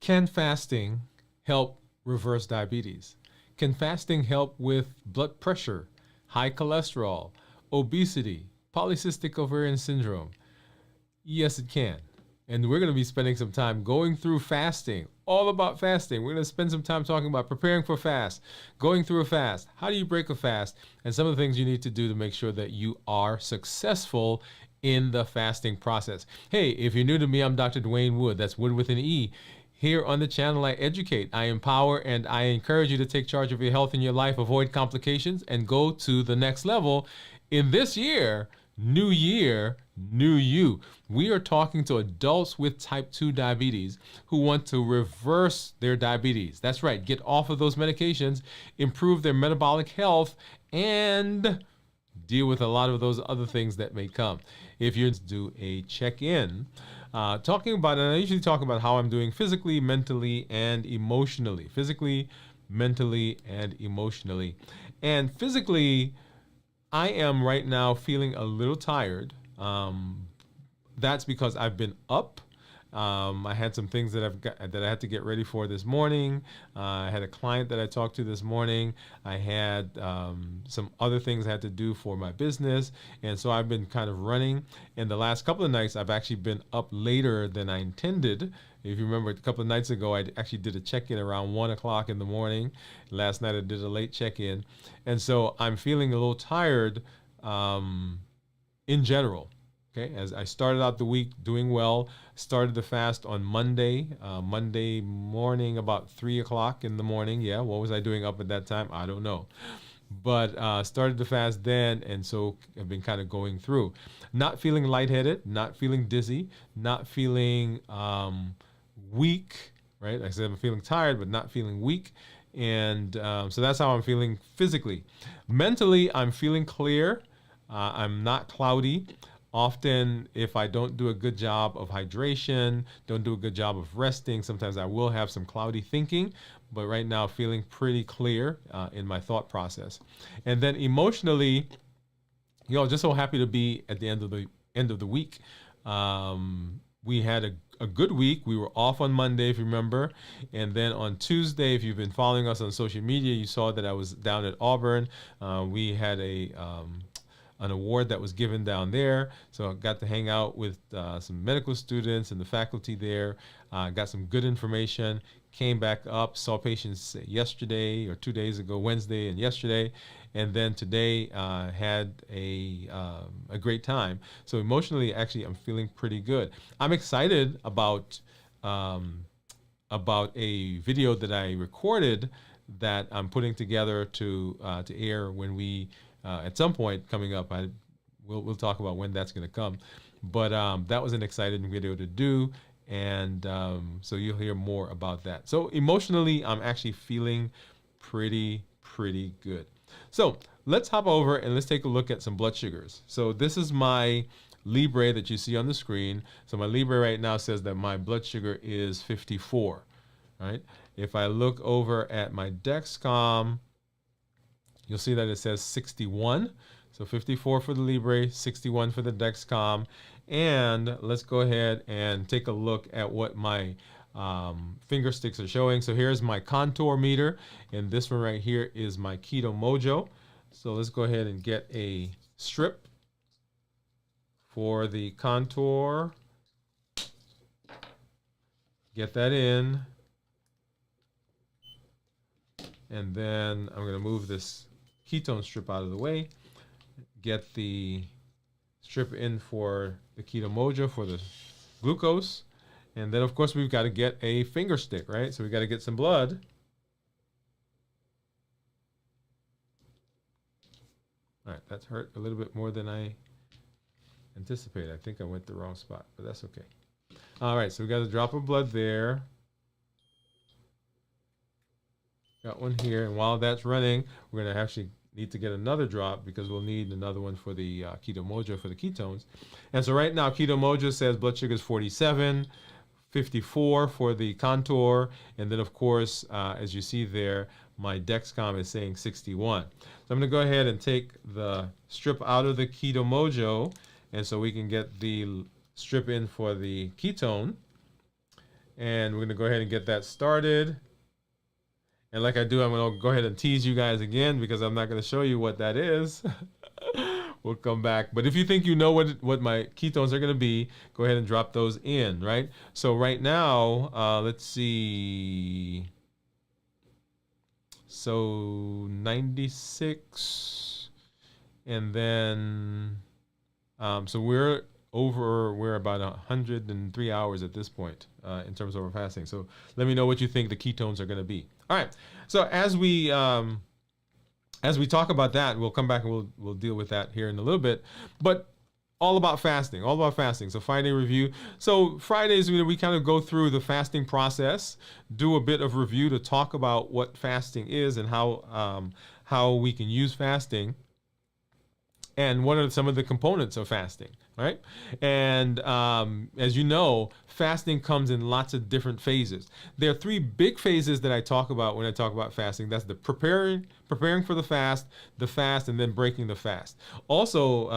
Can fasting help reverse diabetes? Can fasting help with blood pressure, high cholesterol, obesity, polycystic ovarian syndrome? Yes, it can. And we're going to be spending some time going through fasting, all about fasting. We're going to spend some time talking about preparing for fast, going through a fast, how do you break a fast, and some of the things you need to do to make sure that you are successful in the fasting process. Hey, if you're new to me, I'm Dr. Dwain Woode. That's Wood with an E. Here on the channel, I educate, I empower, and I encourage you to take charge of your health and your life, avoid complications, and go to the next level. In this year, new you. We are talking to adults with type 2 diabetes who want to reverse their diabetes. That's right, get off of those medications, improve their metabolic health, and deal with a lot of those other things that may come. If you do a check-in, talking about, and I usually talk about how I'm doing physically, mentally, and emotionally. Physically, mentally, and emotionally. And physically, I am right now feeling a little tired. That's because I've been up. I had some things that I had to get ready for this morning. I had a client that I talked to this morning. I had some other things I had to do for my business, and so I've been kind of running. And the last couple of nights, I've actually been up later than I intended. If you remember, a couple of nights ago, I actually did a check-in around 1 o'clock in the morning. Last night, I did a late check-in, and so I'm feeling a little tired in general. Okay, as I started out the week doing well, started the fast on Monday morning about 3 o'clock in the morning. Yeah, what was I doing up at that time? I don't know. But started the fast then, and so I've been kind of going through. Not feeling lightheaded, not feeling dizzy, not feeling weak, right? Like I said, I'm feeling tired, but not feeling weak. And so that's how I'm feeling physically. Mentally, I'm feeling clear. I'm not cloudy. Often, if I don't do a good job of hydration, don't do a good job of resting, sometimes I will have some cloudy thinking, but right now feeling pretty clear in my thought process. And then emotionally, just so happy to be at the end of the week. We had a good week. We were off on Monday, if you remember. And then on Tuesday, if you've been following us on social media, you saw that I was down at Auburn. We had an award that was given down there. So I got to hang out with some medical students and the faculty there, got some good information, came back up, saw patients yesterday or 2 days ago, Wednesday and yesterday, and then today had a great time. So emotionally, actually, I'm feeling pretty good. I'm excited about a video that I recorded that I'm putting together to air when we at some point coming up. We'll talk about when that's going to come, but that was an exciting video to do, and so you'll hear more about that. So emotionally, I'm actually feeling pretty good. So let's hop over and let's take a look at some blood sugars. So this is my Libre that you see on the screen. So my Libre right now says that my blood sugar is 54. Right? If I look over at my Dexcom, you'll see that it says 61. So 54 for the Libre, 61 for the Dexcom. And let's go ahead and take a look at what my finger sticks are showing. So here's my contour meter, and this one right here is my Keto Mojo. So let's go ahead and get a strip for the contour. Get that in. And then I'm going to move this ketone strip out of the way, get the strip in for the Keto Mojo for the glucose, and then of course we've got to get a finger stick, right? So we got to get some blood. All right, that's hurt a little bit more than I anticipated. I think I went the wrong spot, but that's okay. All right, so we got a drop of blood there. Got one here, and while that's running, we're going to actually need to get another drop because we'll need another one for the Keto Mojo for the ketones. And so right now, Keto Mojo says blood sugar is 47, 54 for the contour, and then of course, as you see there, my Dexcom is saying 61. So I'm going to go ahead and take the strip out of the Keto Mojo, and so we can get the strip in for the ketone. And we're going to go ahead and get that started. And like I do, I'm going to go ahead and tease you guys again because I'm not going to show you what that is. We'll come back. But if you think you know what my ketones are going to be, go ahead and drop those in, right? So right now, let's see. So 96. And then, so we're about 103 hours at this point in terms of our fasting. So let me know what you think the ketones are going to be. All right. So as we talk about that, we'll come back and we'll deal with that here in a little bit. But all about fasting. So Friday review. So Fridays, we kind of go through the fasting process, do a bit of review to talk about what fasting is and how we can use fasting, and what are some of the components of fasting, right? And as you know, fasting comes in lots of different phases. There are three big phases that I talk about when I talk about fasting. That's the preparing for the fast, and then breaking the fast. Also,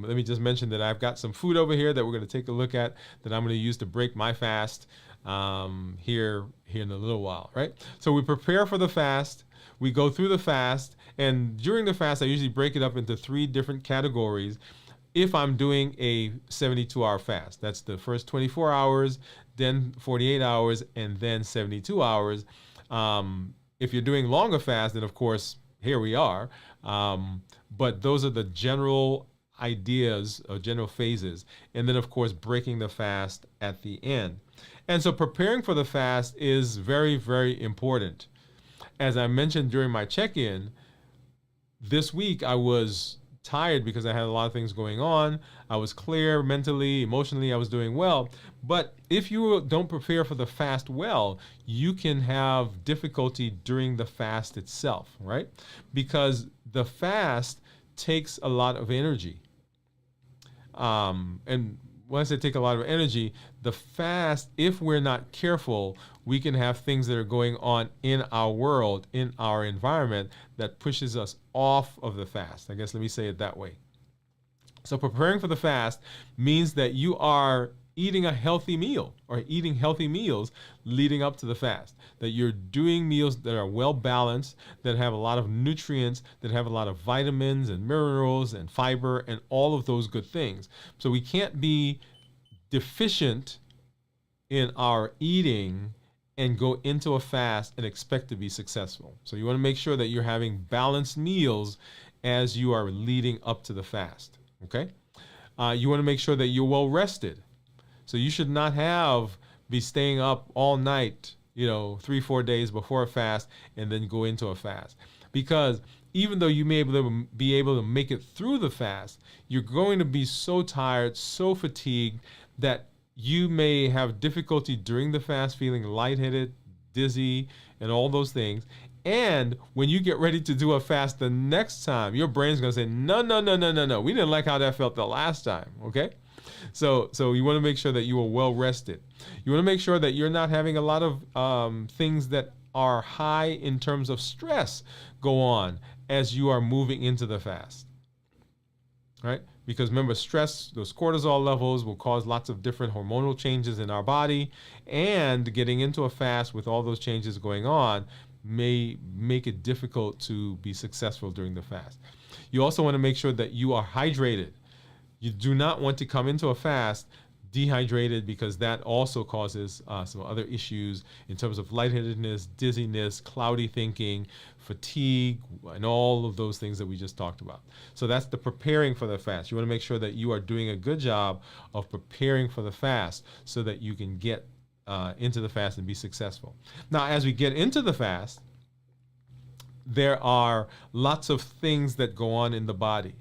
let me just mention that I've got some food over here that we're going to take a look at that I'm going to use to break my fast here in a little while, right? So we prepare for the fast. We go through the fast, and during the fast, I usually break it up into three different categories. If I'm doing a 72-hour fast, that's the first 24 hours, then 48 hours, and then 72 hours. If you're doing longer fast, then of course, here we are. But those are the general ideas or general phases. And then of course, breaking the fast at the end. And so preparing for the fast is very, very important. As I mentioned during my check-in, this week I was tired because I had a lot of things going on. I was clear mentally, emotionally, I was doing well. But if you don't prepare for the fast well, you can have difficulty during the fast itself, right? Because the fast takes a lot of energy. And when I say take a lot of energy, the fast, if we're not careful, we can have things that are going on in our world, in our environment, that pushes us off of the fast. I guess let me say it that way. So preparing for the fast means that you are eating a healthy meal or eating healthy meals leading up to the fast. That you're doing meals that are well balanced, that have a lot of nutrients, that have a lot of vitamins and minerals and fiber and all of those good things. So we can't be deficient in our eating and go into a fast and expect to be successful. So you want to make sure that you're having balanced meals as you are leading up to the fast. Okay? You want to make sure that you're well rested. So you should not be staying up all night, 3-4 days before a fast and then go into a fast. Because even though you may be able to make it through the fast, you're going to be so tired, so fatigued that you may have difficulty during the fast, feeling lightheaded, dizzy, and all those things. And when you get ready to do a fast the next time, your brain's going to say, no. We didn't like how that felt the last time, okay? So you want to make sure that you are well rested. You want to make sure that you're not having a lot of things that are high in terms of stress go on as you are moving into the fast, right? Because remember, stress, those cortisol levels will cause lots of different hormonal changes in our body, and getting into a fast with all those changes going on may make it difficult to be successful during the fast. You also want to make sure that you are hydrated. You do not want to come into a fast dehydrated, because that also causes some other issues in terms of lightheadedness, dizziness, cloudy thinking, fatigue, and all of those things that we just talked about. So that's the preparing for the fast. You want to make sure that you are doing a good job of preparing for the fast so that you can get into the fast and be successful. Now, as we get into the fast, there are lots of things that go on in the body.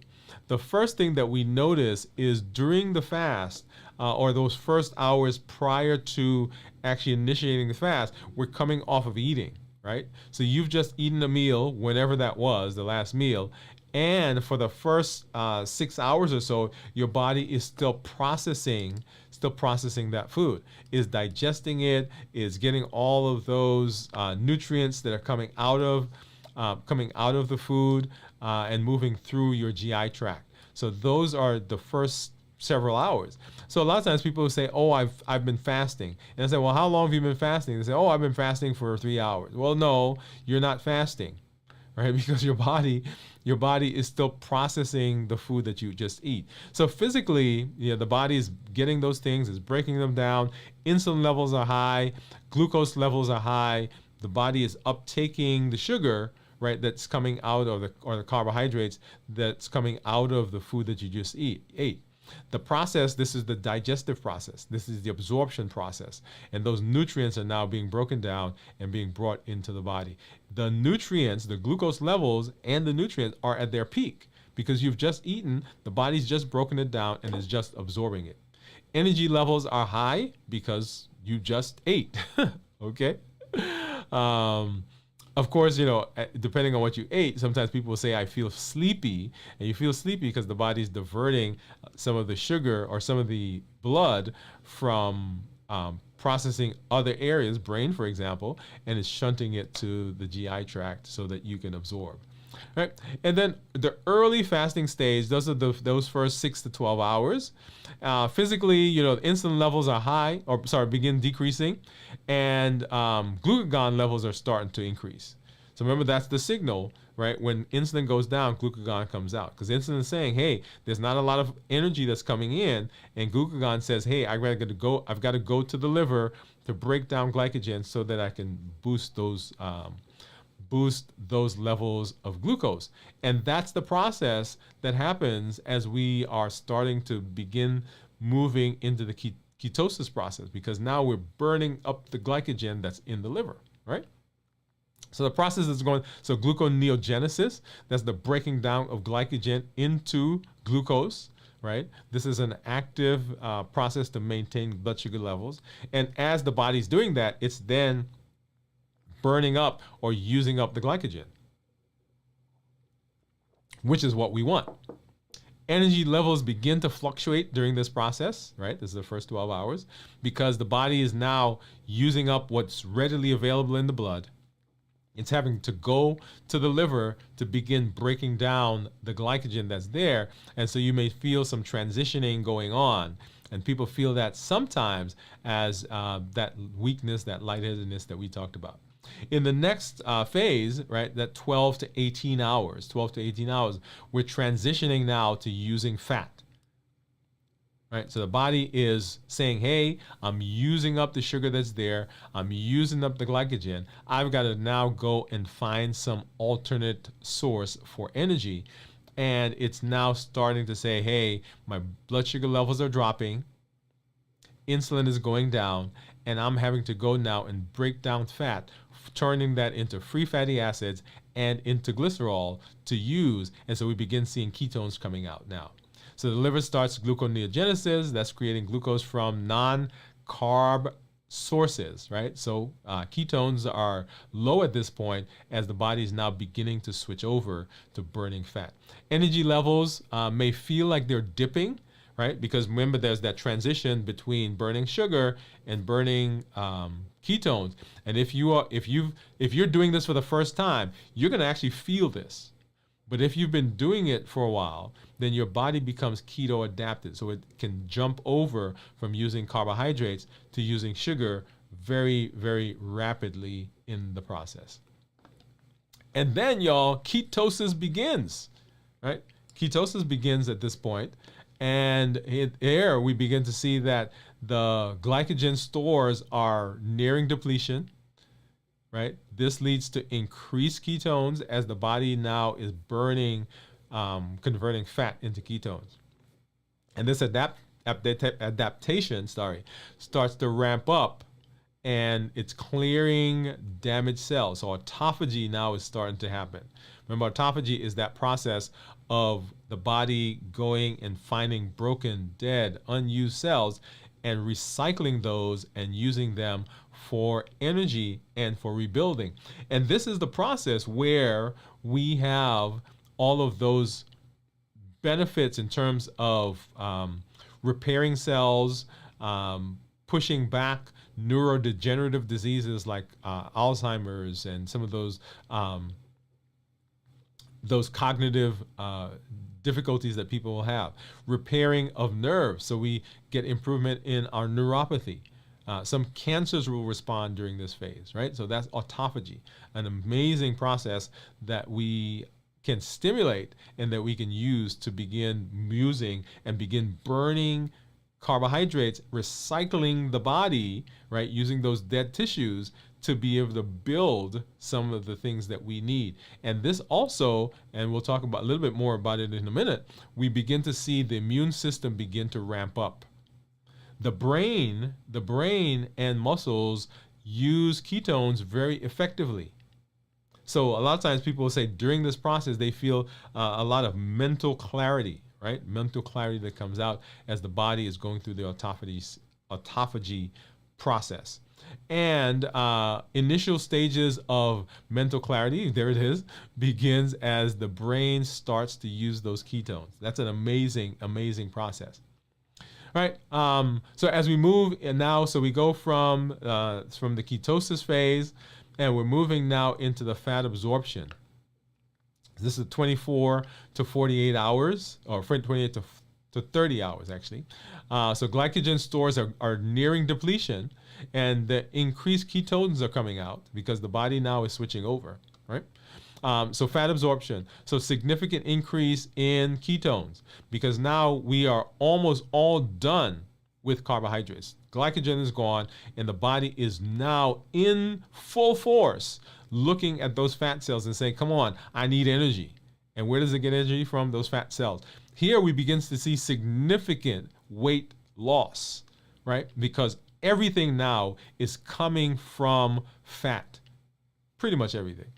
The first thing that we notice is during the fast, or those first hours prior to actually initiating the fast, we're coming off of eating, right? So you've just eaten a meal, whenever that was, the last meal, and for the first 6 hours or so, your body is still processing that food, is digesting it, is getting all of those nutrients that are coming out of the food and moving through your GI tract. So those are the first several hours. So a lot of times people will say, "Oh, I've been fasting," and I say, "Well, how long have you been fasting?" They say, "Oh, I've been fasting for 3 hours." Well, no, you're not fasting, right? Because your body is still processing the food that you just eat. So physically, the body is getting those things, is breaking them down. Insulin levels are high, glucose levels are high. The body is uptaking the sugar, right, that's coming out of the carbohydrates that's coming out of the food that you just ate. The process, this is the digestive process. This is the absorption process. And those nutrients are now being broken down and being brought into the body. The nutrients, the glucose levels and the nutrients are at their peak because you've just eaten, the body's just broken it down and is just absorbing it. Energy levels are high because you just ate, okay? Of course, depending on what you ate, sometimes people will say, I feel sleepy. And you feel sleepy because the body's diverting some of the sugar or some of the blood from processing other areas, brain, for example, and is shunting it to the GI tract so that you can absorb. Right? And then the early fasting stage, those are those first 6 to 12 hours. Physically, insulin levels are high, begin decreasing, and glucagon levels are starting to increase. So remember, that's the signal, right? When insulin goes down, glucagon comes out because insulin is saying, "Hey, there's not a lot of energy that's coming in," and glucagon says, "Hey, I've got to go to the liver to break down glycogen so that I can boost those levels of glucose." And that's the process that happens as we are starting to begin moving into the ketosis process, because now we're burning up the glycogen that's in the liver, right? So the process is going, so gluconeogenesis, that's the breaking down of glycogen into glucose, right? This is an active process to maintain blood sugar levels. And as the body's doing that, it's then burning up or using up the glycogen, which is what we want. Energy levels begin to fluctuate during this process, right? This is the first 12 hours, because the body is now using up what's readily available in the blood. It's having to go to the liver to begin breaking down the glycogen that's there. And so you may feel some transitioning going on. And people feel that sometimes as that weakness, that lightheadedness that we talked about. In the next phase, right, that 12 to 18 hours, we're transitioning now to using fat. Right? So the body is saying, "Hey, I'm using up the sugar that's there. I'm using up the glycogen. I've got to now go and find some alternate source for energy." And it's now starting to say, "Hey, my blood sugar levels are dropping. Insulin is going down, and I'm having to go now and break down fat, turning that into free fatty acids and into glycerol to use." And so we begin seeing ketones coming out now. So the liver starts gluconeogenesis. That's creating glucose from non-carb sources, right? So ketones are low at this point as the body is now beginning to switch over to burning fat. Energy levels may feel like they're dipping, right? Because remember, there's that transition between burning sugar and burning ketones. And if you're doing this for the first time, you're going to actually feel this. But if you've been doing it for a while, then your body becomes keto adapted. So it can jump over from using carbohydrates to using sugar very, very rapidly in the process. And then, y'all, ketosis begins, right? Ketosis begins at this point. And here we begin to see that the glycogen stores are nearing depletion. Right? This leads to increased ketones as the body now is burning, converting fat into ketones. And this adaptation starts to ramp up, and it's clearing damaged cells. So autophagy now is starting to happen. Remember, autophagy is that process of the body going and finding broken, dead, unused cells and recycling those and using them for energy and for rebuilding. And this is the process where we have all of those benefits in terms of repairing cells, pushing back neurodegenerative diseases like Alzheimer's and some of those cognitive difficulties that people will have. Repairing of nerves, so we get improvement in our neuropathy. Some cancers will respond during this phase, right? So that's autophagy, an amazing process that we can stimulate and that we can use to begin using and begin burning carbohydrates, recycling the body, right? Using those dead tissues to be able to build some of the things that we need. And this also, and we'll talk about a little bit more about it in a minute, we begin to see the immune system begin to ramp up. The brain and muscles use ketones very effectively. So a lot of times people will say during this process, they feel a lot of mental clarity, right? Mental clarity that comes out as the body is going through the autophagy process. And initial stages of mental clarity, there it is, begins as the brain starts to use those ketones. That's an amazing, amazing process. All right. So as we move and now, so we go from the ketosis phase, and we're moving now into the fat absorption. This is 24 to 48 hours, or 28 to 30 hours, actually. So glycogen stores are nearing depletion, and the increased ketones are coming out because the body now is switching over, right? So fat absorption, so significant increase in ketones because now we are almost all done with carbohydrates. Glycogen is gone, and the body is now in full force looking at those fat cells and saying, come on, I need energy. And where does it get energy from? Those fat cells. Here we begin to see significant weight loss, right? Because everything now is coming from fat, pretty much everything.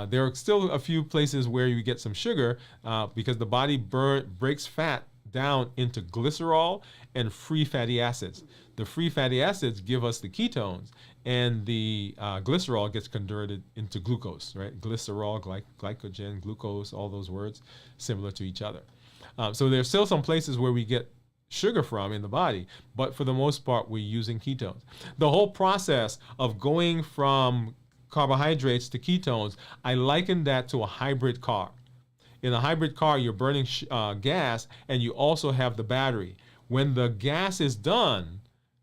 There are still a few places where you get some sugar because the body breaks fat down into glycerol and free fatty acids. The free fatty acids give us the ketones, and the glycerol gets converted into glucose, right? Glycerol, glycogen, glucose, all those words similar to each other. So there's still some places where we get sugar from in the body, but for the most part, we're using ketones. The whole process of going from carbohydrates to ketones, I liken that to a hybrid car. In a hybrid car, you're burning gas, and you also have the battery. When the gas is done,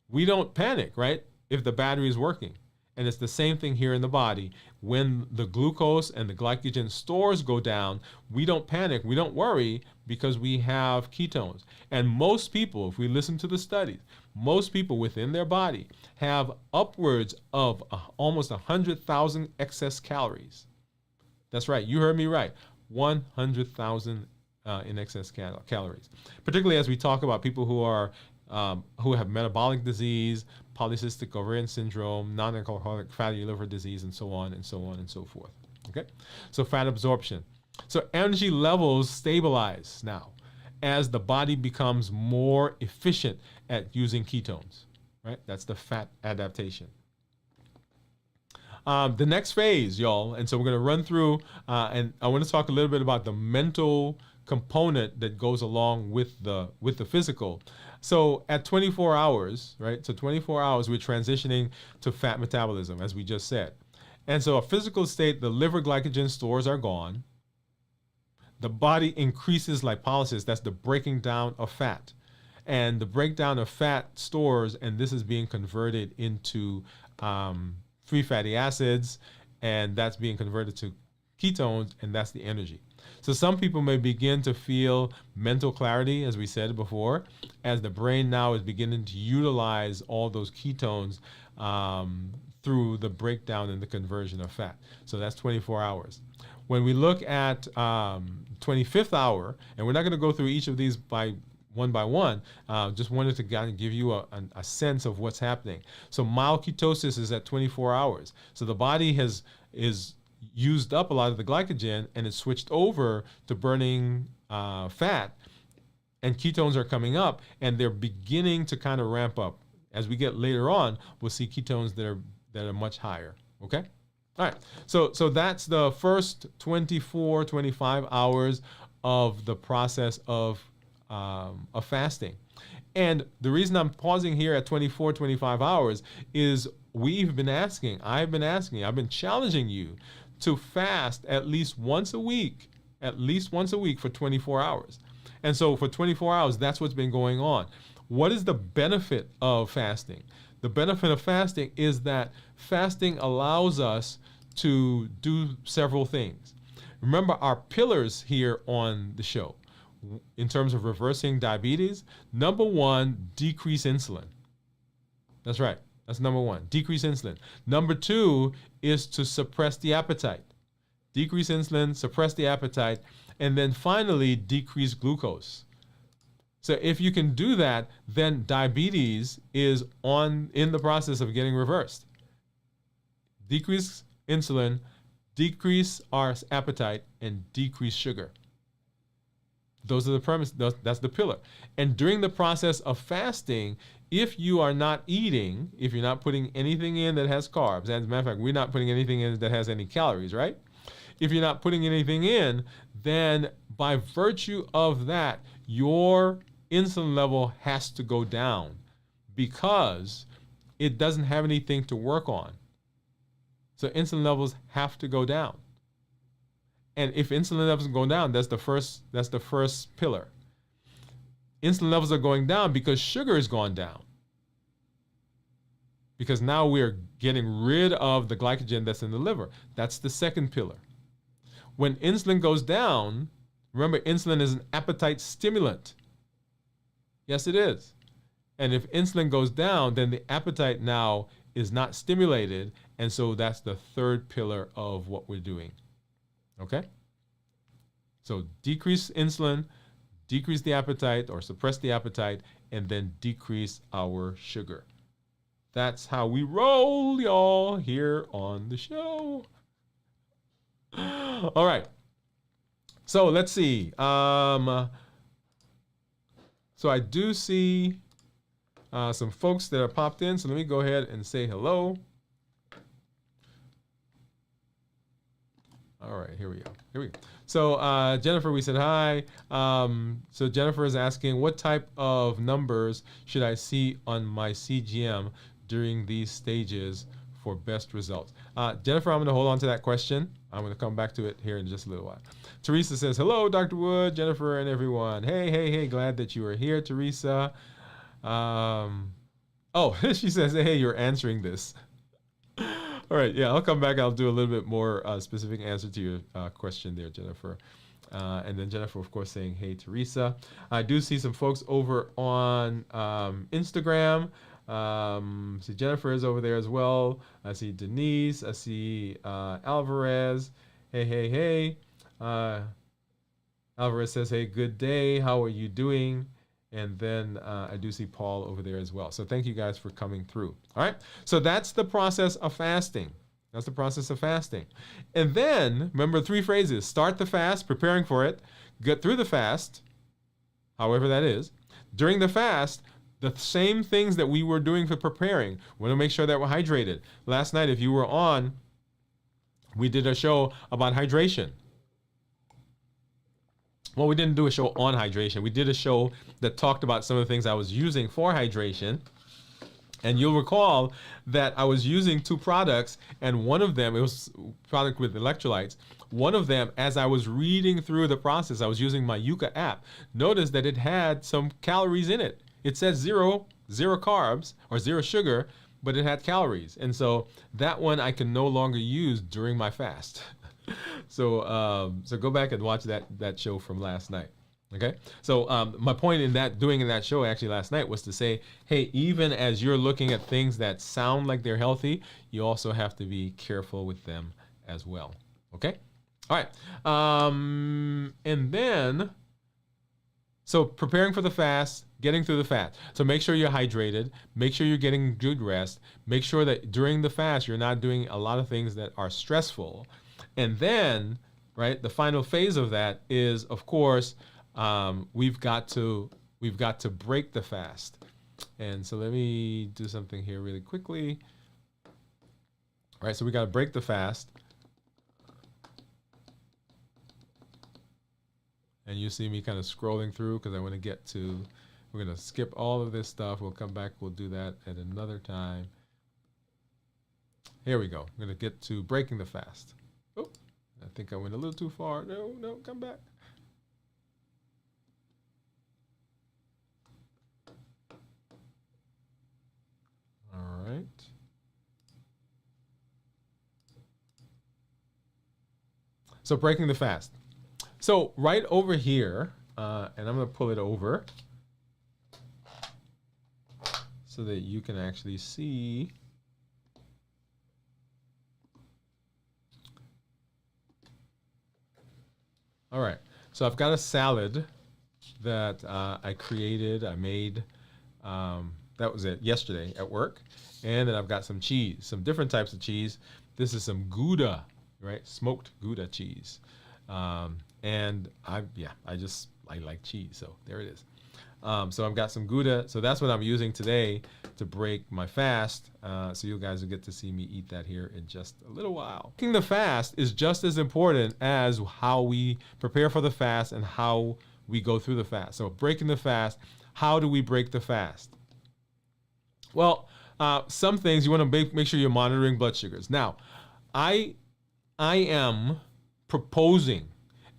we don't panic, right? If the battery is working. And it's the same thing here in the body. When the glucose and the glycogen stores go down, we don't panic, we don't worry because we have ketones. And most people, if we listen to the studies, most people within their body have upwards of almost 100,000 excess calories. That's right, you heard me right. 100,000 in excess calories. Particularly as we talk about people who have metabolic disease, polycystic ovarian syndrome, non-alcoholic fatty liver disease, and so on and so on and so forth. Okay, so fat absorption. So energy levels stabilize now as the body becomes more efficient at using ketones. Right, that's the fat adaptation. The next phase, y'all, and so we're going to run through, and I want to talk a little bit about the mental component that goes along with the physical. So at 24 hours, right? So 24 hours, we're transitioning to fat metabolism, as we just said. And so a physical state, the liver glycogen stores are gone. The body increases lipolysis, that's the breaking down of fat. And the breakdown of fat stores, and this is being converted into free fatty acids, and that's being converted to ketones, and that's the energy. So some people may begin to feel mental clarity, as we said before, as the brain now is beginning to utilize all those ketones through the breakdown and the conversion of fat. So that's 24 hours. When we look at 25th hour, and we're not going to go through each of these by one, just wanted to kind of give you a sense of what's happening. So mild ketosis is at 24 hours. So the body is used up a lot of the glycogen and it's switched over to burning fat, and ketones are coming up and they're beginning to kind of ramp up. As we get later on, we'll see ketones that are much higher. Okay? All right. So that's the first 24, 25 hours of the process of fasting. And the reason I'm pausing here at 24, 25 hours is I've been challenging you to fast at least once a week at least once a week for 24 hours. And so for 24 hours, that's what's been going on. What is the benefit of fasting? The benefit of fasting is that fasting allows us to do several things. Remember our pillars here on the show in terms of reversing diabetes. Number one, decrease insulin. That's right. That's number one, decrease insulin. Number two is to suppress the appetite. Decrease insulin, suppress the appetite, and then finally decrease glucose. So if you can do that, then diabetes is in the process of getting reversed. Decrease insulin, decrease our appetite, and decrease sugar. Those are the premise. That's the pillar. And during the process of fasting, if you are not eating, if you're not putting anything in that has carbs, as a matter of fact, we're not putting anything in that has any calories, right? If you're not putting anything in, then by virtue of that, your insulin level has to go down because it doesn't have anything to work on. So insulin levels have to go down. And if insulin levels go down, that's the first pillar. Insulin levels are going down because sugar has gone down. Because now we're getting rid of the glycogen that's in the liver. That's the second pillar. When insulin goes down, remember insulin is an appetite stimulant. Yes, it is. And if insulin goes down, then the appetite now is not stimulated. And so that's the third pillar of what we're doing. Okay? So decrease insulin, decrease the appetite or suppress the appetite, and then decrease our sugar. That's how we roll, y'all, here on the show. All right. So let's see. So I do see some folks that have popped in. So let me go ahead and say hello. All right, here we go. So Jennifer, we said hi. So Jennifer is asking, what type of numbers should I see on my CGM during these stages for best results? Jennifer, I'm going to hold on to that question. I'm going to come back to it here in just a little while. Teresa says, hello, Dr. Woode, Jennifer, and everyone. Hey, glad that you are here, Teresa. Oh, she says, hey, you're answering this. All right, yeah, I'll come back. I'll do a little bit more specific answer to your question there, Jennifer. And then Jennifer, of course, saying, hey, Teresa. I do see some folks over on Instagram. See Jennifer is over there as well. I see Denise. I see Alvarez. Hey. Alvarez says, hey, good day. How are you doing? And then I do see Paul over there as well. So thank you guys for coming through. All right. So that's the process of fasting. That's the process of fasting. And then remember 3 phrases: start the fast, preparing for it, get through the fast, however that is. During the fast, the same things that we were doing for preparing. We want to make sure that we're hydrated. Last night, if you were on, we did a show about hydration. Well, we didn't do a show on hydration. We did a show that talked about some of the things I was using for hydration. And you'll recall that I was using 2 products, and one of them, it was a product with electrolytes. One of them, as I was reading through the process, I was using my Yuka app. Notice that it had some calories in it. It says zero carbs or 0 sugar, but it had calories. And so that one I can no longer use during my fast. So go back and watch that show from last night. Okay. So my point in that show actually last night was to say, hey, even as you're looking at things that sound like they're healthy, you also have to be careful with them as well. Okay. All right. And then, so preparing for the fast, getting through the fast. So make sure you're hydrated. Make sure you're getting good rest. Make sure that during the fast, you're not doing a lot of things that are stressful. And then, right, the final phase of that is, of course, we've got to break the fast. And so let me do something here really quickly. All right, so we got to break the fast. And you see me kind of scrolling through because I want to get to, we're going to skip all of this stuff. We'll come back. We'll do that at another time. Here we go. I'm going to get to breaking the fast. Oh, think I went a little too far. No, no, come back. All right. So breaking the fast. So right over here, and I'm going to pull it over so that you can actually see. All right, so I've got a salad that I created, I made, that was it, yesterday at work. And then I've got some cheese, some different types of cheese. This is some Gouda, right? Smoked Gouda cheese. And I like cheese, so there it is. So I've got some Gouda, so that's what I'm using today to break my fast. So you guys will get to see me eat that here in just a little while. Breaking the fast is just as important as how we prepare for the fast and how we go through the fast. So breaking the fast, how do we break the fast? Well, some things you want to make sure you're monitoring blood sugars. Now, I am proposing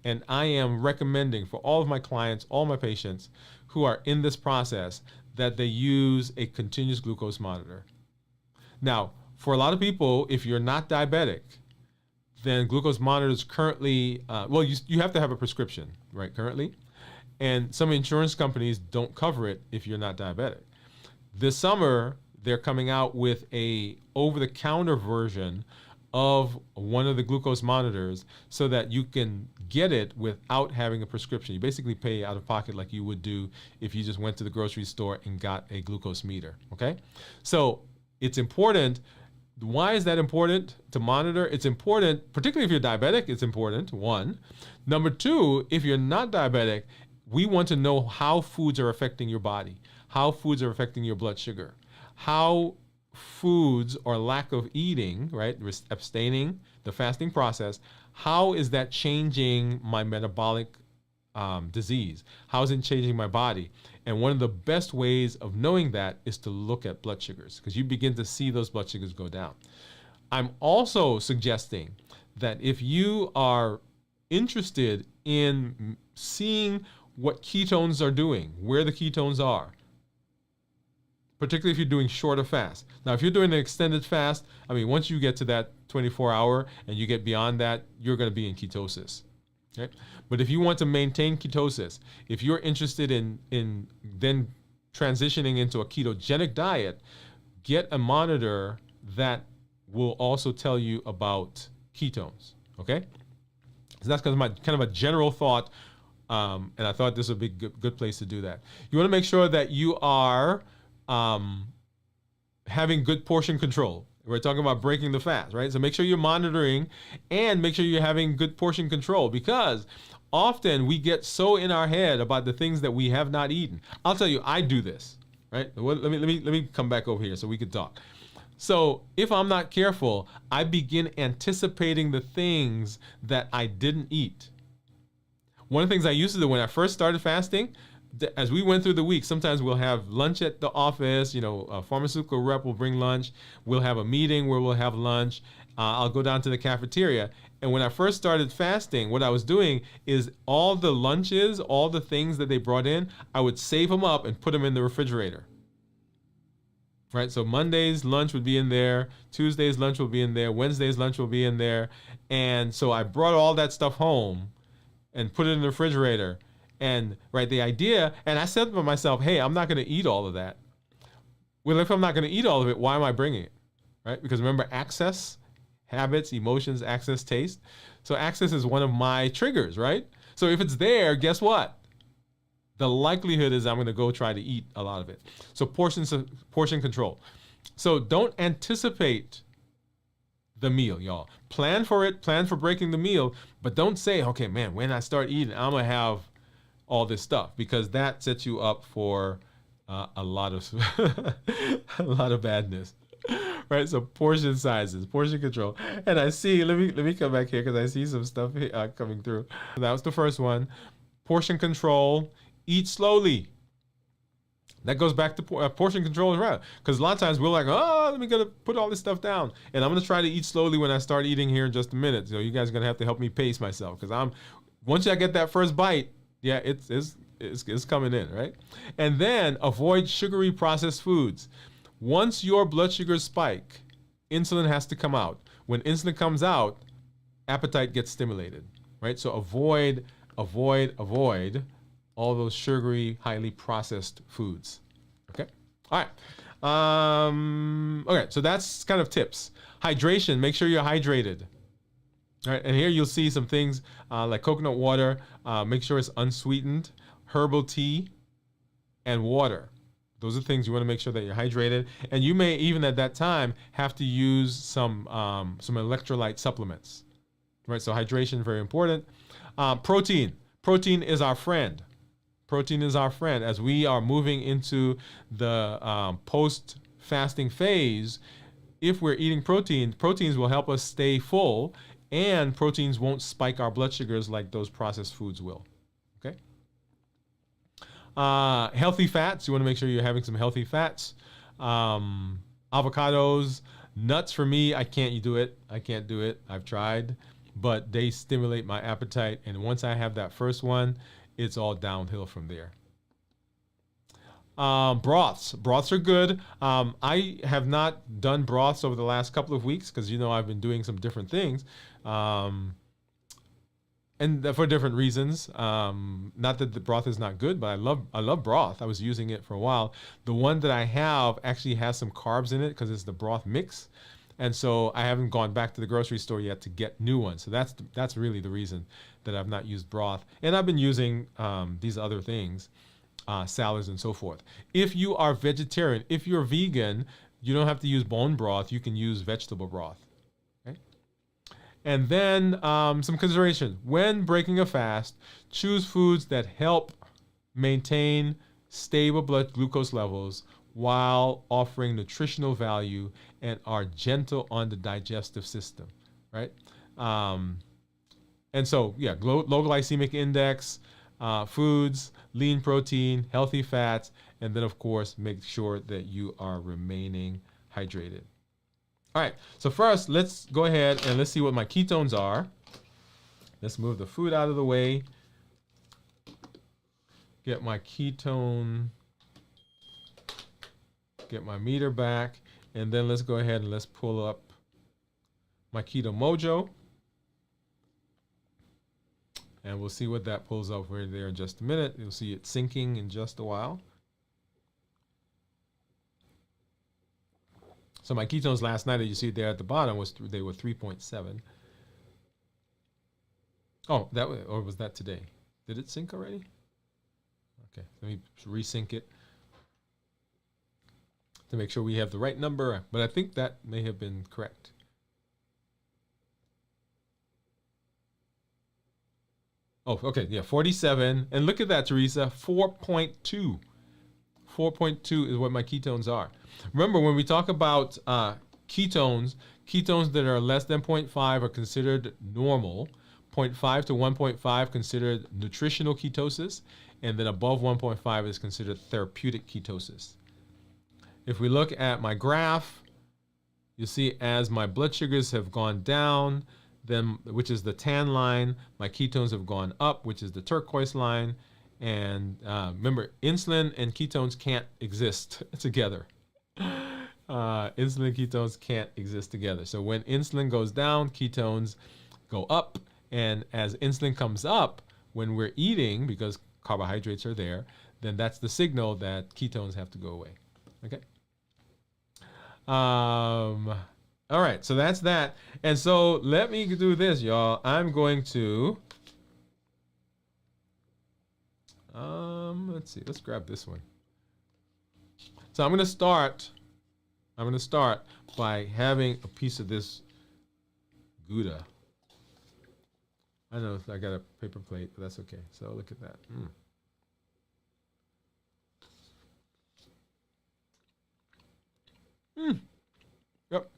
and I am recommending for all of my clients, all my patients who are in this process, that they use a continuous glucose monitor. Now, for a lot of people, if you're not diabetic, then glucose monitors currently, well, you have to have a prescription, right, currently. And some insurance companies don't cover it if you're not diabetic. This summer, they're coming out with a over-the-counter version of one of the glucose monitors so that you can get it without having a prescription. You basically pay out of pocket like you would do if you just went to the grocery store and got a glucose meter, okay? So it's important. Why is that important to monitor? It's important, particularly if you're diabetic, it's important, one. Number two, if you're not diabetic, we want to know how foods are affecting your body, how foods are affecting your blood sugar, how foods or lack of eating, right, abstaining, the fasting process, how is that changing my metabolic disease? How is it changing my body? And one of the best ways of knowing that is to look at blood sugars, because you begin to see those blood sugars go down. I'm also suggesting that if you are interested in seeing what ketones are doing, where the ketones are, particularly if you're doing shorter fast. Now, if you're doing an extended fast, I mean, once you get to that 24-hour and you get beyond that, you're going to be in ketosis. Okay? But if you want to maintain ketosis, if you're interested in then transitioning into a ketogenic diet, get a monitor that will also tell you about ketones. Okay? So that's kind of a general thought, and I thought this would be a good place to do that. You want to make sure that you are having good portion control. We're talking about breaking the fast, right? So make sure you're monitoring and make sure you're having good portion control, because often we get so in our head about the things that we have not eaten. I'll tell you, I do this, right? Let me come back over here so we can talk. So if I'm not careful, I begin anticipating the things that I didn't eat. One of the things I used to do when I first started fasting, as we went through the week, sometimes we'll have lunch at the office, a pharmaceutical rep will bring lunch. We'll have a meeting where we'll have lunch. I'll go down to the cafeteria. And when I first started fasting, what I was doing is all the lunches, all the things that they brought in, I would save them up and put them in the refrigerator. Right? So Monday's lunch would be in there. Tuesday's lunch will be in there. Wednesday's lunch will be in there. And so I brought all that stuff home and put it in the refrigerator. And right, the idea, and I said to myself, hey, I'm not going to eat all of that. Well, if I'm not going to eat all of it, why am I bringing it? Right? Because remember, access, habits, emotions, access, taste. So access is one of my triggers, right? So if it's there, guess what? The likelihood is I'm going to go try to eat a lot of it. So portion control. So don't anticipate the meal, y'all. Plan for it, plan for breaking the meal, but don't say, okay, man, when I start eating, I'm going to have all this stuff, because that sets you up for a lot of a lot of badness, right? So portion sizes, portion control, and I see. Let me come back here because I see some stuff coming through. So that was the first one. Portion control. Eat slowly. That goes back to portion control as well. Because a lot of times we're like, oh, let me gotta put all this stuff down, and I'm gonna try to eat slowly when I start eating here in just a minute. So you guys are gonna have to help me pace myself, because once I get that first bite, yeah, it's coming in, right? And then avoid sugary processed foods. Once your blood sugars spike, insulin has to come out. When insulin comes out, appetite gets stimulated, right? So avoid all those sugary, highly processed foods. Okay. All right. Okay. So that's kind of tips. Hydration. Make sure you're hydrated. All right. And here you'll see some things like coconut water. Make sure it's unsweetened. Herbal tea, and water. Those are things you want to make sure that you're hydrated. And you may even at that time have to use some electrolyte supplements. Right. So hydration, very important. Protein. Protein is our friend. Protein is our friend. As we are moving into the post-fasting phase, if we're eating proteins will help us stay full, and proteins won't spike our blood sugars like those processed foods will. Okay. Healthy fats. You want to make sure you're having some healthy fats. Avocados, nuts. For me, I can't do it. I've tried, but they stimulate my appetite, and once I have that first one, it's all downhill from there. Broths are good. I have not done broths over the last couple of weeks because I've been doing some different things, and for different reasons. Not that the broth is not good, but I love broth. I was using it for a while. The one that I have actually has some carbs in it because it's the broth mix. And so I haven't gone back to the grocery store yet to get new ones. So that's really the reason that I've not used broth. And I've been using these other things, salads and so forth. If you are vegetarian, if you're vegan, you don't have to use bone broth. You can use vegetable broth. Okay? And then some consideration. When breaking a fast, choose foods that help maintain stable blood glucose levels while offering nutritional value and are gentle on the digestive system, right? And so, yeah, low glycemic index, foods, lean protein, healthy fats, and then, of course, make sure that you are remaining hydrated. All right, so first, let's go ahead and let's see what my ketones are. Let's move the food out of the way. Get my ketone, get my meter back, and then let's go ahead and let's pull up my Keto Mojo. And we'll see what that pulls up right there in just a minute. You'll see it syncing in just a while. So my ketones last night, as you see there at the bottom, they were 3.7. Oh, or was that today? Did it sync already? Okay, let me resync it to make sure we have the right number, but I think that may have been correct. Oh, okay, yeah, 47. And look at that, Teresa, 4.2. 4.2 is what my ketones are. Remember, when we talk about ketones that are less than 0.5 are considered normal. 0.5 to 1.5 considered nutritional ketosis, and then above 1.5 is considered therapeutic ketosis. If we look at my graph, you see as my blood sugars have gone down, then, which is the tan line, my ketones have gone up, which is the turquoise line. And remember, insulin and ketones can't exist together. Insulin and ketones can't exist together. So when insulin goes down, ketones go up. And as insulin comes up, when we're eating, because carbohydrates are there, then that's the signal that ketones have to go away. Okay? All right, so that's that. And so let me do this, y'all. I'm going to, let's see, let's grab this one. So I'm going to start by having a piece of this Gouda. I know I got a paper plate, but that's okay. So look at that. Yep.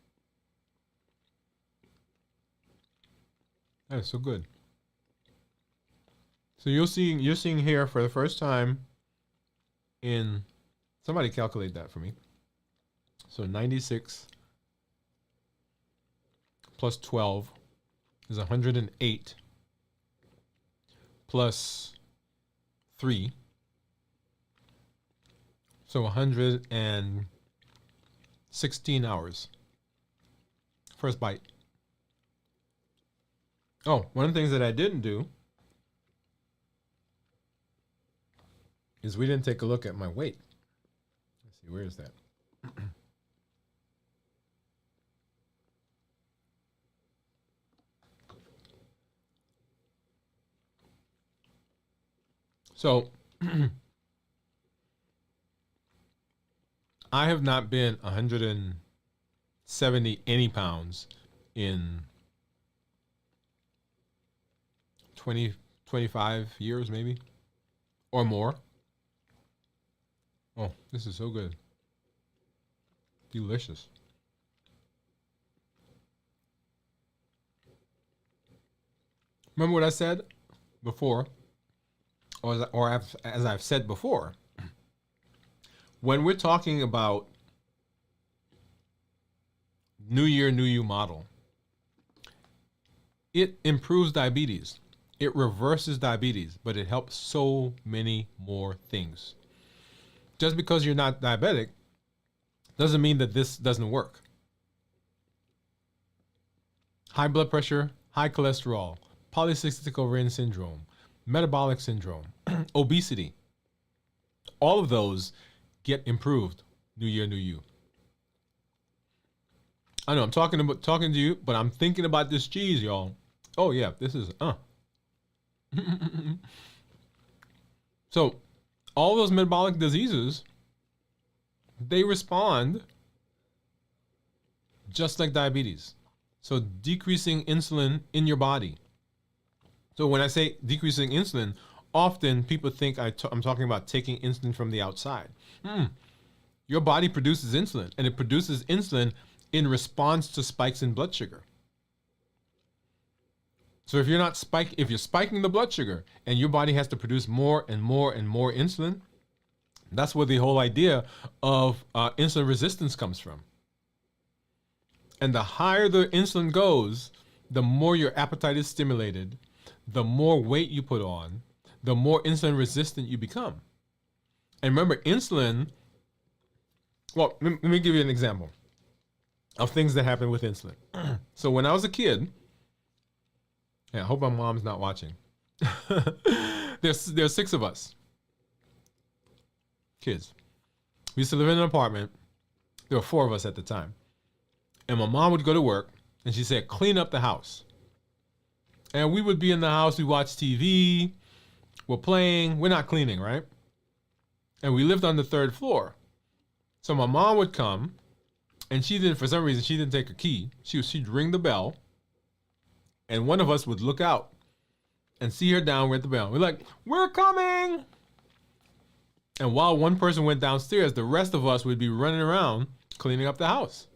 That is so good. So you're seeing here for the first time in Somebody calculate that for me. So 96 plus 12 is 108 plus 3. So 116 hours. First bite. Oh, one of the things that I didn't do is we didn't take a look at my weight. Let's see, where is that? So I have not been 170 any pounds in 20, 25 years maybe, or more. Oh, this is so good. Delicious. Remember what I said before, as I've said before, when we're talking about New Year, New You model, it improves diabetes. It reverses diabetes, but it helps so many more things. Just because you're not diabetic doesn't mean that this doesn't work. High blood pressure, high cholesterol, polycystic ovarian syndrome, metabolic syndrome, obesity, all of those get improved. New Year, New You. I know I'm talking to you, but I'm thinking about this cheese, y'all. Oh yeah, this is So all those metabolic diseases, they respond just like diabetes. So decreasing insulin in your body. So when I say decreasing insulin, often people think I'm talking about taking insulin from the outside. Your body produces insulin, and it produces insulin in response to spikes in blood sugar. So if you're spiking the blood sugar and your body has to produce more and more and more insulin, that's where the whole idea of insulin resistance comes from. And the higher the insulin goes, the more your appetite is stimulated, the more weight you put on, the more insulin resistant you become. And remember, insulin, well, let me give you an example of things that happen with insulin. So when I was a kid, I hope my mom's not watching. There's 6 of us, kids. We used to live in an apartment. There were 4 of us at the time. And my mom would go to work, and she said, clean up the house. And we would be in the house, we watch TV, we're playing, we're not cleaning, right? And we lived on the 3rd floor. So my mom would come, and for some reason, she didn't take a key. She'd ring the bell, and one of us would look out and see her down with the bell. We're like, we're coming! And while one person went downstairs, the rest of us would be running around cleaning up the house.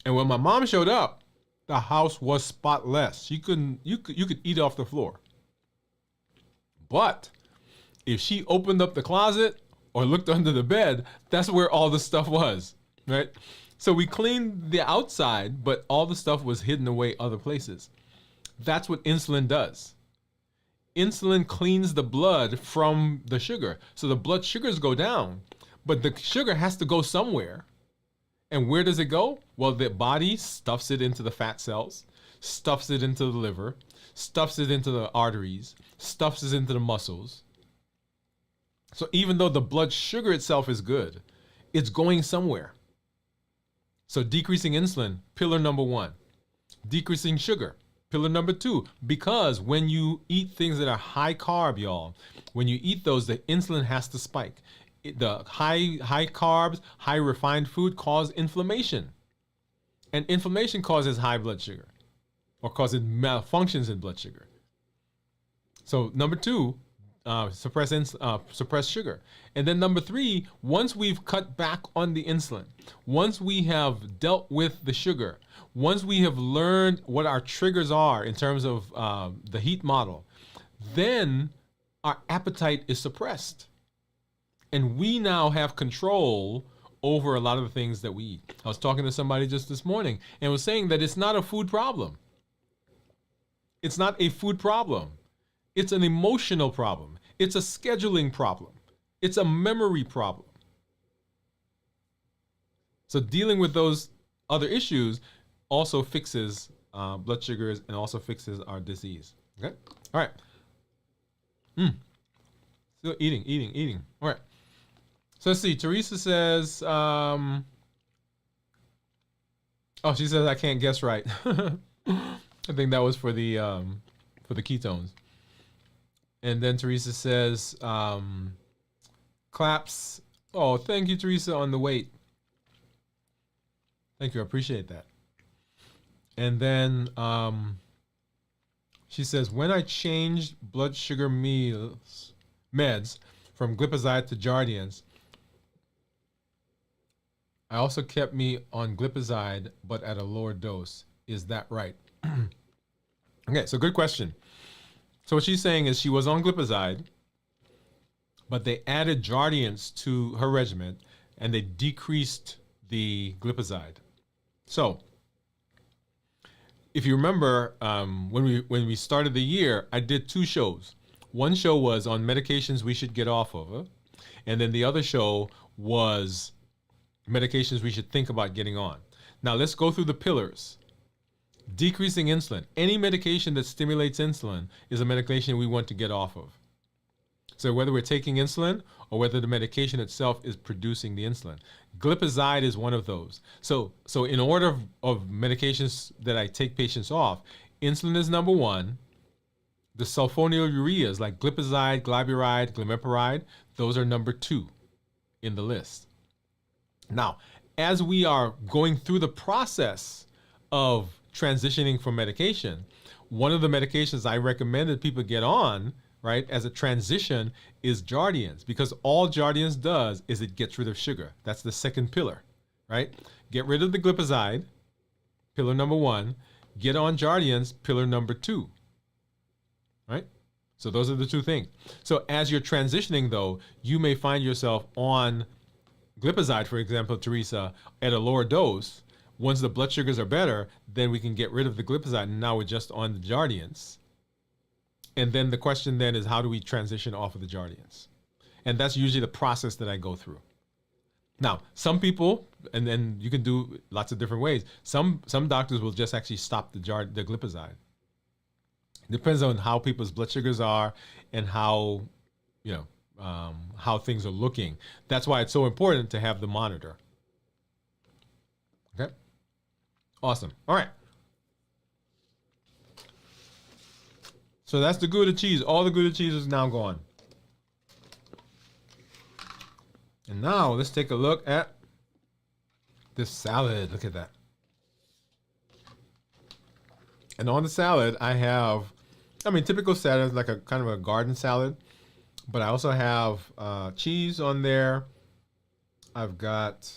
And when my mom showed up, the house was spotless. You could eat off the floor. But if she opened up the closet or looked under the bed, that's where all the stuff was, right? So we cleaned the outside, but all the stuff was hidden away other places. That's what insulin does. Insulin cleans the blood from the sugar. So the blood sugars go down, but the sugar has to go somewhere. And where does it go? Well, the body stuffs it into the fat cells, stuffs it into the liver, stuffs it into the arteries, stuffs it into the muscles. So even though the blood sugar itself is good, it's going somewhere. So decreasing insulin, pillar number 1. Decreasing sugar, pillar number 2. Because when you eat things that are high carb, y'all, when you eat those, the insulin has to spike. The high carbs, high refined food cause inflammation. And inflammation causes high blood sugar, or causes malfunctions in blood sugar. So number 2, suppress sugar. And then number 3, once we've cut back on the insulin, once we have dealt with the sugar, once we have learned what our triggers are in terms of the heat model, then our appetite is suppressed. And we now have control over a lot of the things that we eat. I was talking to somebody just this morning and was saying that it's not a food problem. It's not a food problem. It's an emotional problem. It's a scheduling problem. It's a memory problem. So dealing with those other issues also fixes blood sugars and also fixes our disease. Okay? All right. Still eating. All right. So let's see. Teresa says, she says I can't guess right. I think that was for the ketones. And then Teresa says, claps. Oh, thank you, Teresa, on the weight. Thank you. I appreciate that. And then she says, when I changed blood sugar meds from glipizide to Jardiance, I also kept me on glipizide, but at a lower dose. Is that right? Okay, so good question. So what she's saying is she was on glipizide, but they added Jardiance to her regimen, and they decreased the glipizide. So if you remember, when we started the year, I did 2 shows. One show was on medications we should get off of, and then the other show was medications we should think about getting on. Now let's go through the pillars. Decreasing insulin. Any medication that stimulates insulin is a medication we want to get off of. So whether we're taking insulin or whether the medication itself is producing the insulin. Glipizide is one of those. So in order of medications that I take patients off, insulin is number 1. The sulfonylureas like glipizide, glyburide, glimepiride, those are number 2 in the list. Now, as we are going through the process of transitioning from medication, one of the medications I recommend that people get on, right, as a transition is Jardiance, because all Jardiance does is it gets rid of sugar. That's the second pillar, right? Get rid of the glipizide, pillar number 1, get on Jardiance, pillar number 2, right? So those are the 2 things. So as you're transitioning though, you may find yourself on glipizide, for example, Teresa, at a lower dose. Once the blood sugars are better, then we can get rid of the glipizide, and now we're just on the Jardiance. And then the question then is, how do we transition off of the Jardiance? And that's usually the process that I go through. Now, some people, and then you can do lots of different ways. Some doctors will just actually stop the glipizide. It depends on how people's blood sugars are and how, how things are looking. That's why it's so important to have the monitor. Okay. Awesome. All right. So that's the Gouda cheese. All the Gouda cheese is now gone. And now let's take a look at this salad. Look at that. And on the salad, I have, typical salad is like a kind of a garden salad, but I also have cheese on there. I've got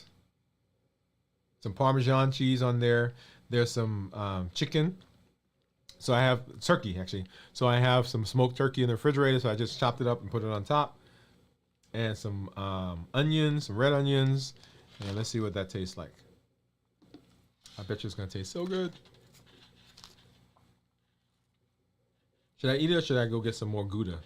some Parmesan cheese on there. There's some chicken. So I have turkey, actually. So I have some smoked turkey in the refrigerator. So I just chopped it up and put it on top. And some onions, some red onions. And let's see what that tastes like. I bet you it's going to taste so good. Should I eat it or should I go get some more Gouda?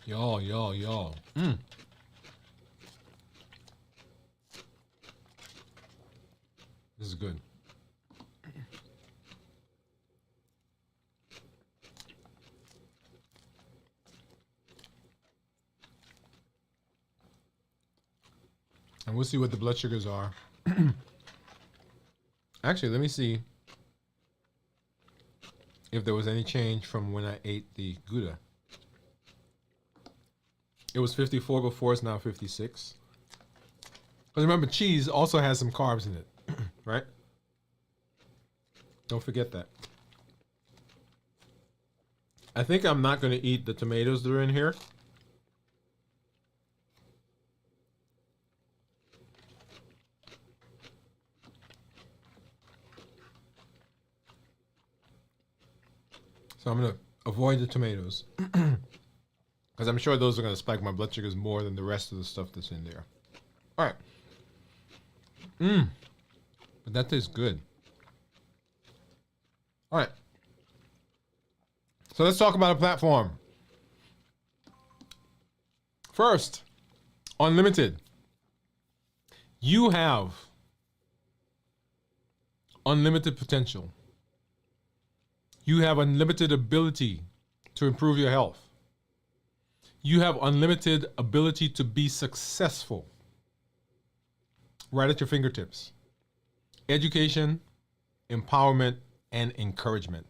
Y'all. This is good. And we'll see what the blood sugars are. Actually, let me see if there was any change from when I ate the Gouda. It was 54 before, it's now 56. But remember, cheese also has some carbs in it, right? Don't forget that. I think I'm not going to eat the tomatoes that are in here So I'm going to avoid the tomatoes because I'm sure those are going to spike my blood sugars more than the rest of the stuff that's in there. All right. But that tastes good. All right. So let's talk about a platform. First, Unlimited. You have unlimited potential. You have unlimited ability to improve your health. You have unlimited ability to be successful right at your fingertips. Education, empowerment, and encouragement.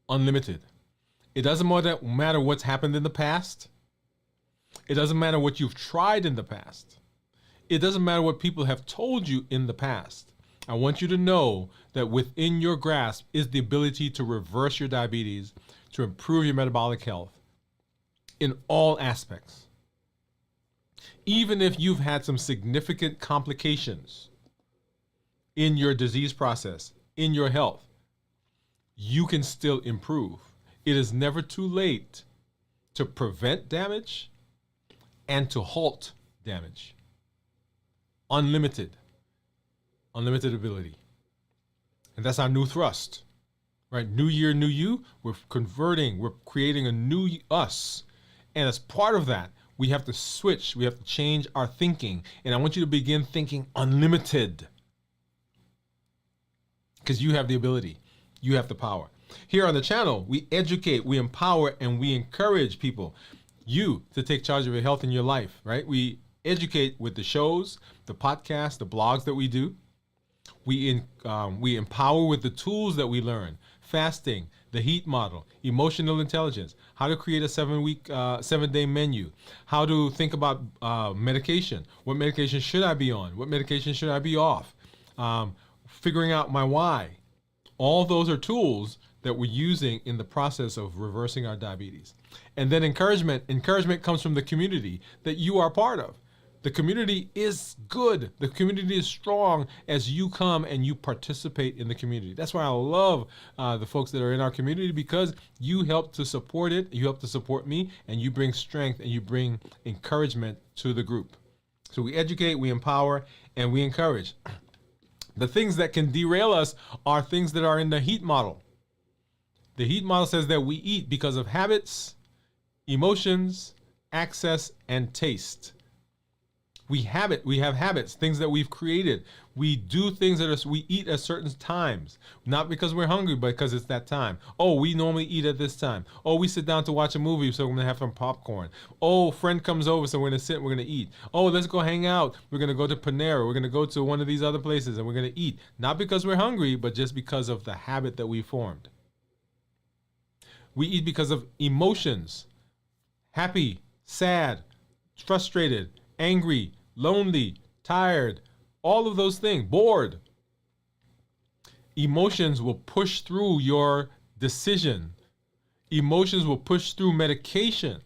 Unlimited. It doesn't matter what's happened in the past. It doesn't matter what you've tried in the past. It doesn't matter what people have told you in the past. I want you to know that within your grasp is the ability to reverse your diabetes, to improve your metabolic health in all aspects. Even if you've had some significant complications in your disease process, in your health, you can still improve. It is never too late to prevent damage and to halt damage. Unlimited ability. And that's our new thrust, right? New year, new you. We're converting, we're creating a new us. And as part of that, we have to switch, we have to change our thinking. And I want you to begin thinking unlimited. Because you have the ability, you have the power. Here on the channel, we educate, we empower, and we encourage people, you, to take charge of your health and your life, right? We educate with the shows, the podcasts, the blogs that we do. We empower with the tools that we learn: fasting, the HEAT model, emotional intelligence, how to create a 7-day menu, how to think about medication. What medication should I be on? What medication should I be off? Figuring out my why. All those are tools that we're using in the process of reversing our diabetes. And then encouragement. Encouragement comes from the community that you are part of. The community is good. The community is strong as you come and you participate in the community. That's why I love the folks that are in our community, because you help to support it, you help to support me, and you bring strength and you bring encouragement to the group. So we educate, we empower, and we encourage. The things that can derail us are things that are in the HEAT model. The HEAT model says that we eat because of habits, emotions, access, and taste. We have habits, things that we've created. We do things we eat at certain times, not because we're hungry, but because it's that time. Oh, we normally eat at this time. Oh, we sit down to watch a movie, so we're gonna have some popcorn. Oh, friend comes over, so we're gonna sit, we're gonna eat. Oh, let's go hang out. We're gonna go to Panera. We're gonna go to one of these other places, and we're gonna eat. Not because we're hungry, but just because of the habit that we formed. We eat because of emotions: happy, sad, frustrated, angry, lonely, tired, all of those things, bored. Emotions will push through your decision. Emotions will push through medication.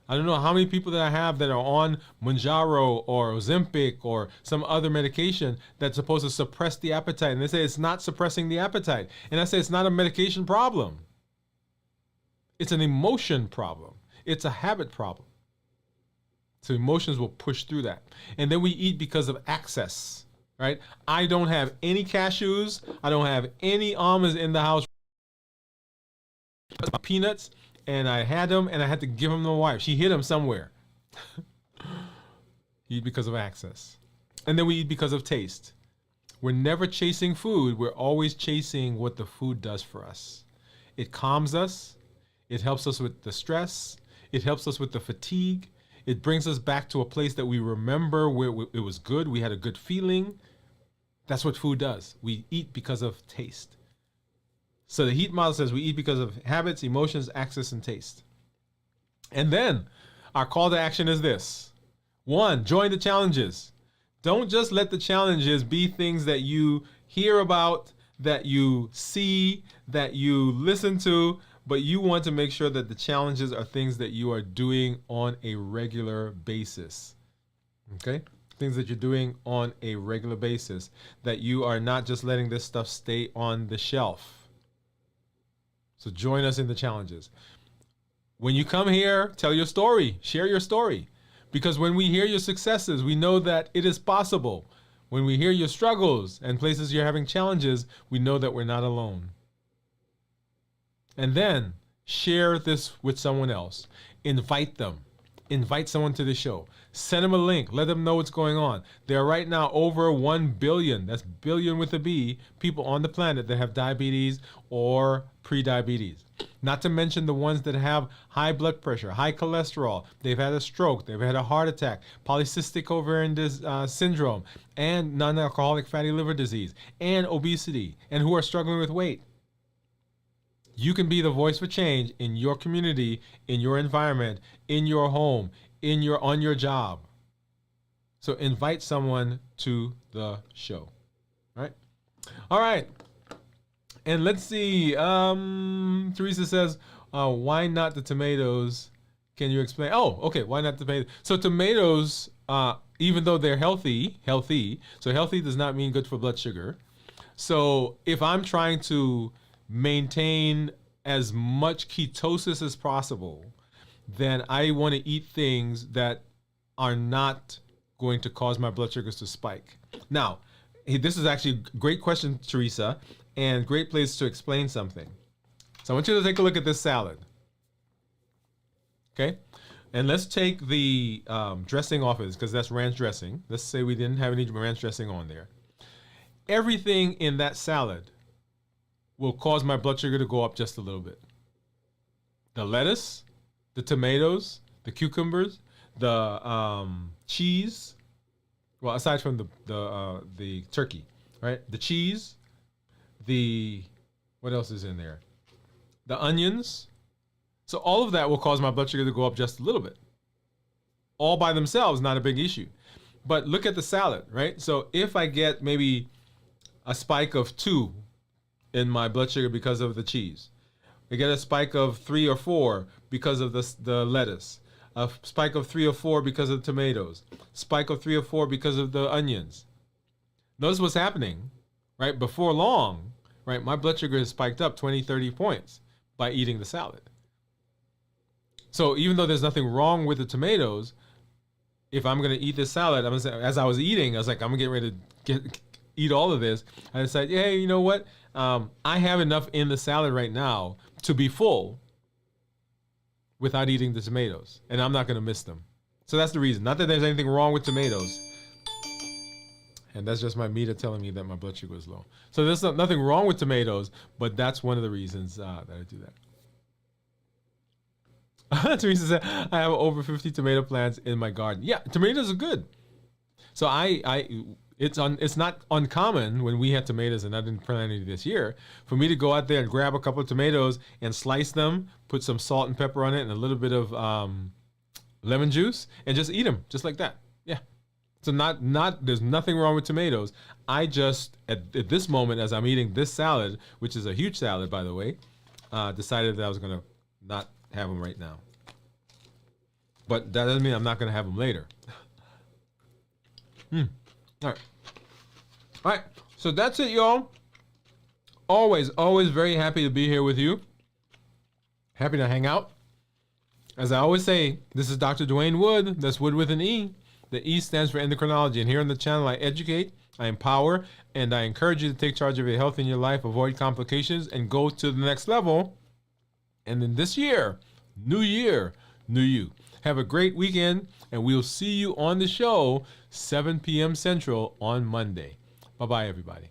I don't know how many people that I have that are on Mounjaro or Ozempic or some other medication that's supposed to suppress the appetite. And they say it's not suppressing the appetite. And I say it's not a medication problem. It's an emotion problem. It's a habit problem. So emotions will push through that. And then we eat because of access, right? I don't have any cashews. I don't have any almonds in the house. Peanuts, and I had them, and I had to give them to my wife. She hid them somewhere. Eat because of access. And then we eat because of taste. We're never chasing food. We're always chasing what the food does for us. It calms us. It helps us with the stress. It helps us with the fatigue. It brings us back to a place that we remember where it was good. We had a good feeling. That's what food does. We eat because of taste. So the HEAT model says we eat because of habits, emotions, access, and taste. And then our call to action is this. 1, join the challenges. Don't just let the challenges be things that you hear about, that you see, that you listen to, but you want to make sure that the challenges are things that you are doing on a regular basis. Okay? Things that you're doing on a regular basis, that you are not just letting this stuff stay on the shelf. So join us in the challenges. When you come here, tell your story, share your story. Because when we hear your successes, we know that it is possible. When we hear your struggles and places you're having challenges, we know that we're not alone. And then share this with someone else. Invite them. Invite someone to the show. Send them a link. Let them know what's going on. There are right now over 1 billion, that's billion with a B, people on the planet that have diabetes or pre-diabetes. Not to mention the ones that have high blood pressure, high cholesterol, they've had a stroke, they've had a heart attack, polycystic ovarian syndrome, and non-alcoholic fatty liver disease, and obesity, and who are struggling with weight. You can be the voice for change in your community, in your environment, in your home, on your job. So invite someone to the show. All right. And let's see. Teresa says, why not the tomatoes? Can you explain? Oh, okay. Why not the tomatoes? So tomatoes, even though they're healthy, so healthy does not mean good for blood sugar. So if I'm trying to maintain as much ketosis as possible, then I want to eat things that are not going to cause my blood sugars to spike. Now, this is actually a great question, Teresa, and great place to explain something. So I want you to take a look at this salad. Okay? And let's take the dressing off of this, because that's ranch dressing. Let's say we didn't have any ranch dressing on there. Everything in that salad will cause my blood sugar to go up just a little bit. The lettuce, the tomatoes, the cucumbers, the cheese. Well, aside from the turkey, right? The cheese, what else is in there? The onions. So all of that will cause my blood sugar to go up just a little bit. All by themselves, not a big issue. But look at the salad, right? So if I get maybe a spike of 2 in my blood sugar because of the cheese, I get a spike of 3 or 4 because of the lettuce, a spike of 3 or 4 because of the tomatoes, spike of 3 or 4 because of the onions. Notice what's happening, right? Before long, right? My blood sugar has spiked up 20, 30 points by eating the salad. So even though there's nothing wrong with the tomatoes, if I'm going to eat this salad, I'm gonna say, as I was eating, I was like, I'm going to get ready to eat all of this. I decided, hey, you know what? I have enough in the salad right now to be full without eating the tomatoes, and I'm not going to miss them. So that's the reason. Not that there's anything wrong with tomatoes, and that's just my meter telling me that my blood sugar is low. So there's nothing wrong with tomatoes, but that's one of the reasons that I do that. Teresa said, I have over 50 tomato plants in my garden. Yeah, tomatoes are good. So it's not uncommon when we had tomatoes, and I didn't plant any this year, for me to go out there and grab a couple of tomatoes and slice them, put some salt and pepper on it and a little bit of lemon juice, and just eat them just like that. Yeah. So there's nothing wrong with tomatoes. I just, at this moment, as I'm eating this salad, which is a huge salad, by the way, decided that I was going to not have them right now. But that doesn't mean I'm not going to have them later. All right. All right. So that's it, y'all. Always very happy to be here with you. Happy to hang out. As I always say, this is Dr. Dwain Woode. That's Wood with an E. The E stands for endocrinology. And here on the channel, I educate, I empower, and I encourage you to take charge of your health in your life, avoid complications, and go to the next level. And then this year, new year, new you. Have a great weekend, and we'll see you on the show 7 p.m. Central on Monday. Bye-bye, everybody.